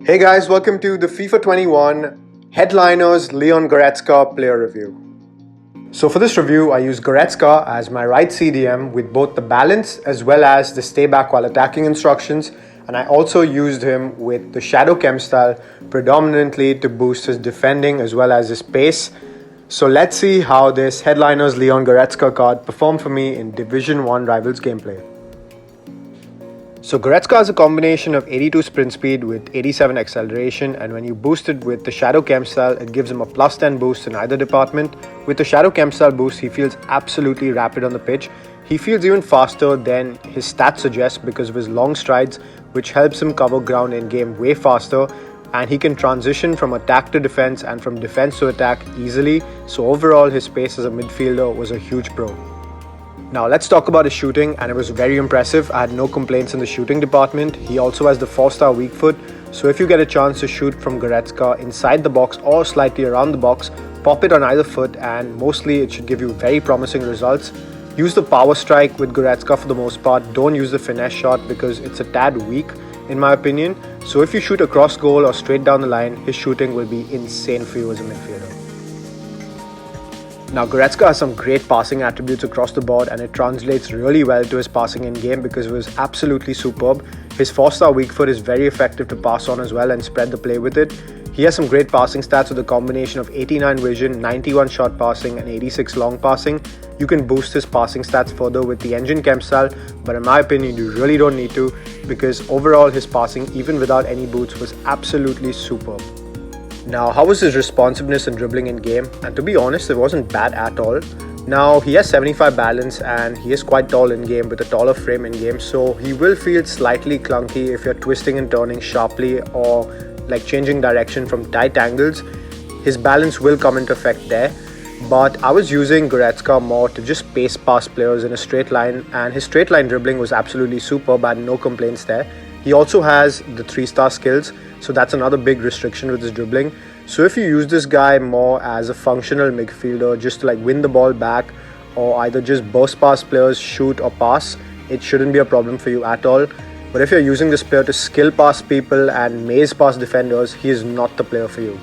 Hey guys, welcome to the FIFA 21 Headliners Leon Goretzka player review. So for this review, I use Goretzka as my right CDM with both the balance as well as the stay back while attacking instructions, and I also used him with the Shadow Chem style predominantly to boost his defending as well as his pace. So let's see how this Headliners Leon Goretzka card performed for me in Division 1 Rivals gameplay. So Goretzka has a combination of 82 sprint speed with 87 acceleration, and when you boost it with the Shadow Chem style, it gives him a plus 10 boost in either department. With the Shadow Chem style boost, he feels absolutely rapid on the pitch. He feels even faster than his stats suggest because of his long strides, which helps him cover ground in game way faster, and he can transition from attack to defense and from defense to attack easily. So overall, his pace as a midfielder was a huge pro. Now let's talk about his shooting, and it was very impressive. I had no complaints in the shooting department. He also has the 4-star weak foot, so if you get a chance to shoot from Goretzka inside the box or slightly around the box, pop it on either foot and mostly it should give you very promising results. Use the power strike with Goretzka for the most part. Don't use the finesse shot because it's a tad weak in my opinion. So if you shoot across goal or straight down the line, his shooting will be insane for you as a midfielder. Now Goretzka has some great passing attributes across the board, and it translates really well to his passing in game because it was absolutely superb. His 4-star weak foot is very effective to pass on as well and spread the play with it. He has some great passing stats with a combination of 89 vision, 91 short passing and 86 long passing. You can boost his passing stats further with the engine chem style, but in my opinion you really don't need to because overall his passing even without any boots was absolutely superb. Now, how was his responsiveness and dribbling in game? And to be honest, it wasn't bad at all. Now, he has 75 balance and he is quite tall in game with a taller frame in game, so he will feel slightly clunky if you're twisting and turning sharply or like changing direction from tight angles. His balance will come into effect there, but I was using Goretzka more to just pace past players in a straight line, and his straight line dribbling was absolutely superb. I had no complaints there. He also has the 3-star skills, so that's another big restriction with his dribbling. So if you use this guy more as a functional midfielder just to like win the ball back or either just burst past players, shoot or pass, it shouldn't be a problem for you at all. But if you're using this player to skill past people and maze past defenders, he is not the player for you.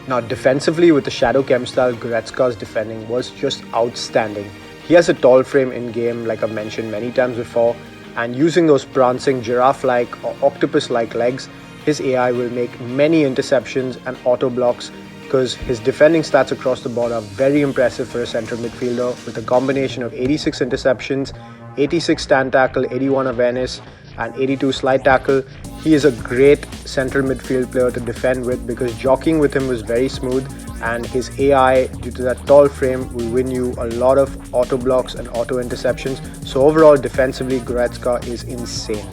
Now defensively with the Shadow Chem style, Goretzka's defending was just outstanding. He has a tall frame in game like I've mentioned many times before, and using those prancing giraffe-like or octopus-like legs, his AI will make many interceptions and auto blocks because his defending stats across the board are very impressive for a central midfielder with a combination of 86 interceptions, 86 stand tackle, 81 awareness and 82 slide tackle. He is a great central midfield player to defend with because jockeying with him was very smooth, and his AI due to that tall frame will win you a lot of auto blocks and auto interceptions. So overall defensively Goretzka is insane.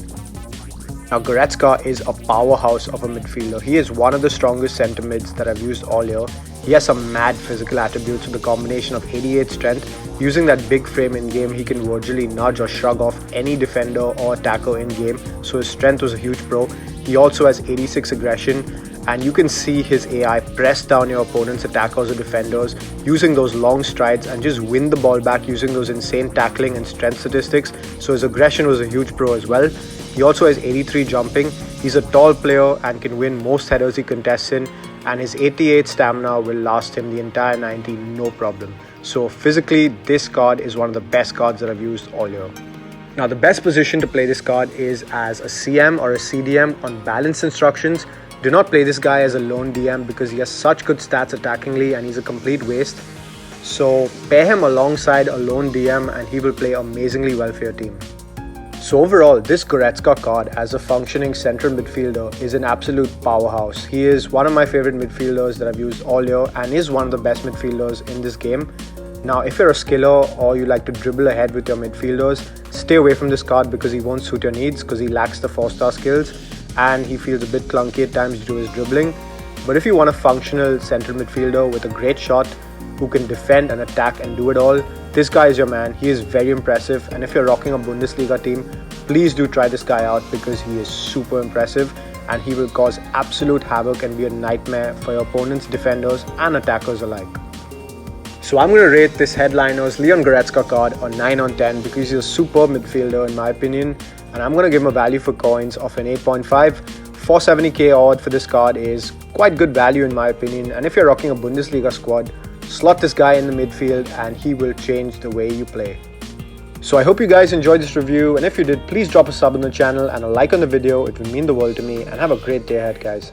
Now Goretzka is a powerhouse of a midfielder. He is one of the strongest centre mids that I've used all year. He has some mad physical attributes with a combination of 88 strength. Using that big frame in game, he can virtually nudge or shrug off any defender or attacker in game, so his strength was a huge pro. He also has 86 aggression, and you can see his AI press down your opponent's attackers or defenders using those long strides and just win the ball back using those insane tackling and strength statistics. So his aggression was a huge pro as well. He also has 83 jumping. He's a tall player and can win most headers he contests in, and his 88 stamina will last him the entire 90 no problem. So physically this card is one of the best cards that I've used all year. Now the best position to play this card is as a CM or a CDM on balance instructions. Do not play this guy as a lone DM because he has such good stats attackingly and he's a complete waste. So pair him alongside a lone DM and he will play amazingly well for your team. So overall, this Goretzka card as a functioning central midfielder is an absolute powerhouse. He is one of my favorite midfielders that I've used all year and is one of the best midfielders in this game. Now if you're a skiller or you like to dribble ahead with your midfielders, stay away from this card because he won't suit your needs because he lacks the 4-star skills and he feels a bit clunky at times due to his dribbling. But if you want a functional central midfielder with a great shot who can defend and attack and do it all, this guy is your man. He is very impressive, and if you're rocking a Bundesliga team, please do try this guy out because he is super impressive and he will cause absolute havoc and be a nightmare for your opponent's defenders and attackers alike. So I'm going to rate this Headliners Leon Goretzka card a 9 on 10 because he's a superb midfielder in my opinion, and I'm going to give him a value for coins of an 8.5. 470k odd for this card is quite good value in my opinion, and if you're rocking a Bundesliga squad, slot this guy in the midfield and he will change the way you play. So I hope you guys enjoyed this review, and if you did, please drop a sub on the channel and a like on the video. It would mean the world to me, and have a great day ahead, guys.